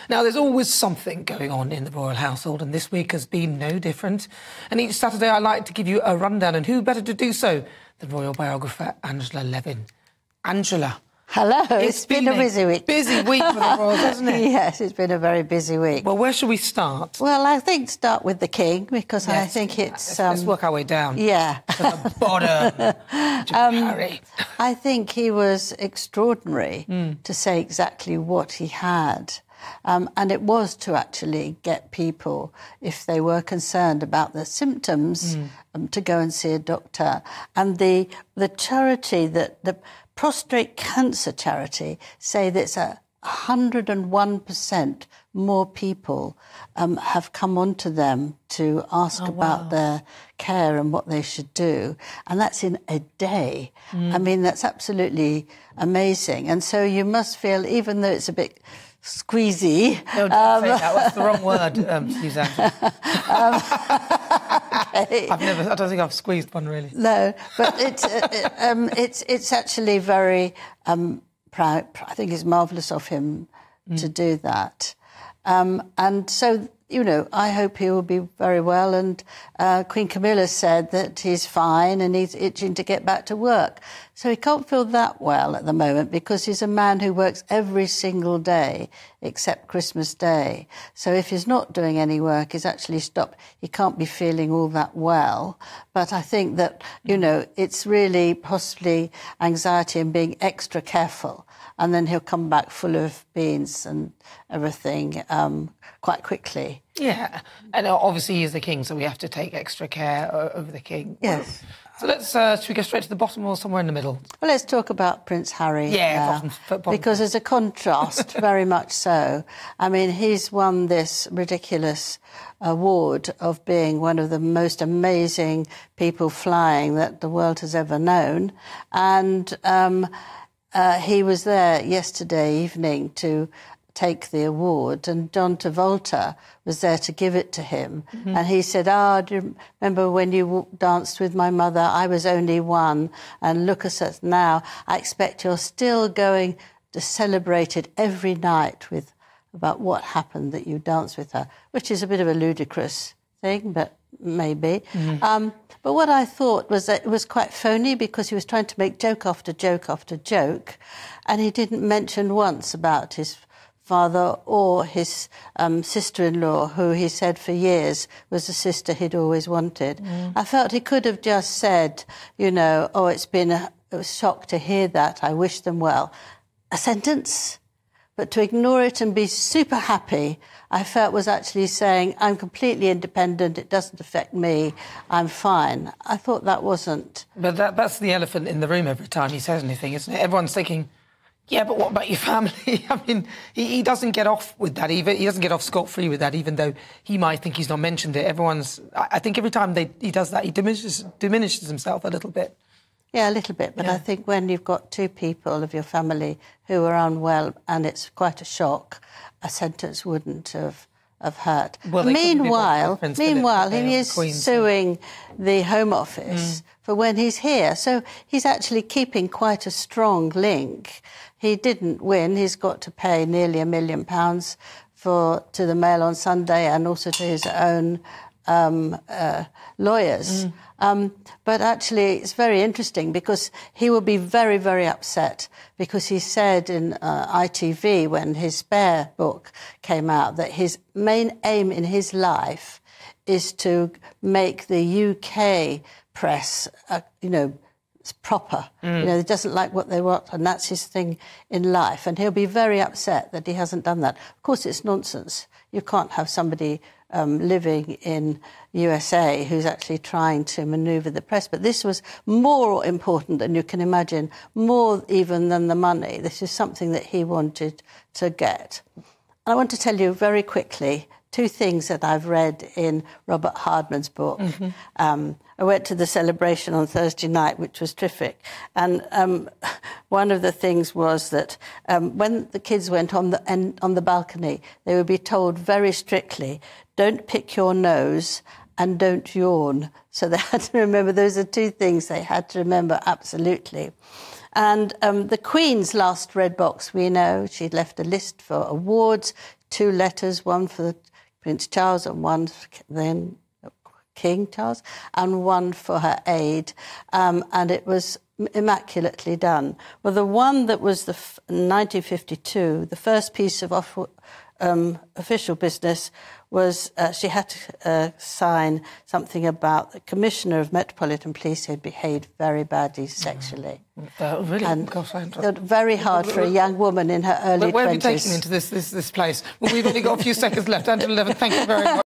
Now, there's always something going on in the royal household, and this week has been no different. And each Saturday I like to give you a rundown, and who better to do so than royal biographer Angela Levin. Angela. Hello, it's been a busy week. Busy week for the royals, hasn't it? Yes, it's been a very busy week. Well, where should we start? Well, I think start with the King, because I think it's... Let's work our way down. Yeah. To the bottom. Harry. I think he was extraordinary to say exactly what he had. And it was to actually get people, if they were concerned about their symptoms, to go and see a doctor. And the charity, the prostrate cancer charity, say that 101% more people have come onto them to ask about their care and what they should do. And that's in a day. I mean, that's absolutely amazing. And so you must feel, even though it's a bit squeezy... No, don't say that. That's the wrong word, Suzanne. Okay. I don't think I've squeezed one, really. No, but it's actually very proud. I think it's marvellous of him to do that. And so, you know, I hope he will be very well. And Queen Camilla said that he's fine and he's itching to get back to work. So he can't feel that well at the moment because he's a man who works every single day except Christmas Day. So if he's not doing any work, he's actually stopped. He can't be feeling all that well. But I think that, you know, it's really possibly anxiety and being extra careful. And then he'll come back full of beans and everything quite quickly. Yeah, and obviously he's the king, so we have to take extra care over the king. Yes. So should we go straight to the bottom or somewhere in the middle? Well, let's talk about Prince Harry. Yeah, bottom. Because there's a contrast, very much so. I mean, he's won this ridiculous award of being one of the most amazing people flying that the world has ever known. And he was there yesterday evening to take the award, and John Travolta was there to give it to him. And he said, do you remember when you danced with my mother? I was only one, and look at us now. I expect you're still going to celebrate it every night with about what happened that you danced with her, which is a bit of a ludicrous thing, but maybe. But what I thought was that it was quite phony because he was trying to make joke after joke after joke, and he didn't mention once about his father or his sister-in-law, who he said for years was the sister he'd always wanted. I felt he could have just said, you know, oh, it was a shock to hear that, I wish them well. A sentence. But to ignore it and be super happy, I felt was actually saying, I'm completely independent, it doesn't affect me, I'm fine. I thought that wasn't... But that's the elephant in the room every time he says anything, isn't it? Everyone's thinking, yeah, but what about your family? I mean, he doesn't get off with that either. He doesn't get off scot-free with that, even though he might think he's not mentioned it. I think every time he does that, he diminishes himself a little bit. Yeah, a little bit. But I think when you've got two people of your family who are unwell and it's quite a shock, a sentence wouldn't have hurt. Well, meanwhile, he is suing the Home Office for when he's here. So he's actually keeping quite a strong link. He didn't win. He's got to pay nearly £1 million to the Mail on Sunday and also to his own lawyers. But actually, it's very interesting because he will be very, very upset because he said in ITV when his Spare book came out that his main aim in his life is to make the UK press, you know, proper. You know, he doesn't like what they want, and that's his thing in life. And he'll be very upset that he hasn't done that. Of course, it's nonsense. You can't have somebody living in USA who's actually trying to manoeuvre the press. But this was more important than you can imagine, more even than the money. This is something that he wanted to get. And I want to tell you very quickly two things that I've read in Robert Hardman's book. I went to the celebration on Thursday night, which was terrific. And one of the things was that when the kids went on the balcony, they would be told very strictly, don't pick your nose and don't yawn. So they had to remember, those are two things they had to remember absolutely. And the Queen's last red box, we know, she'd left a list for awards, 2 letters, one for Prince Charles and one for then King Charles, and one for her aide. And it was immaculately done. Well, the one that was 1952, the first piece of official business was she had to sign something about the Commissioner of Metropolitan Police who had behaved very badly sexually. Really? And gosh, very hard for a young woman in her early 20s. Where are we taking into this place? Well, we've only got a few seconds left. Angela Levin, thank you very much.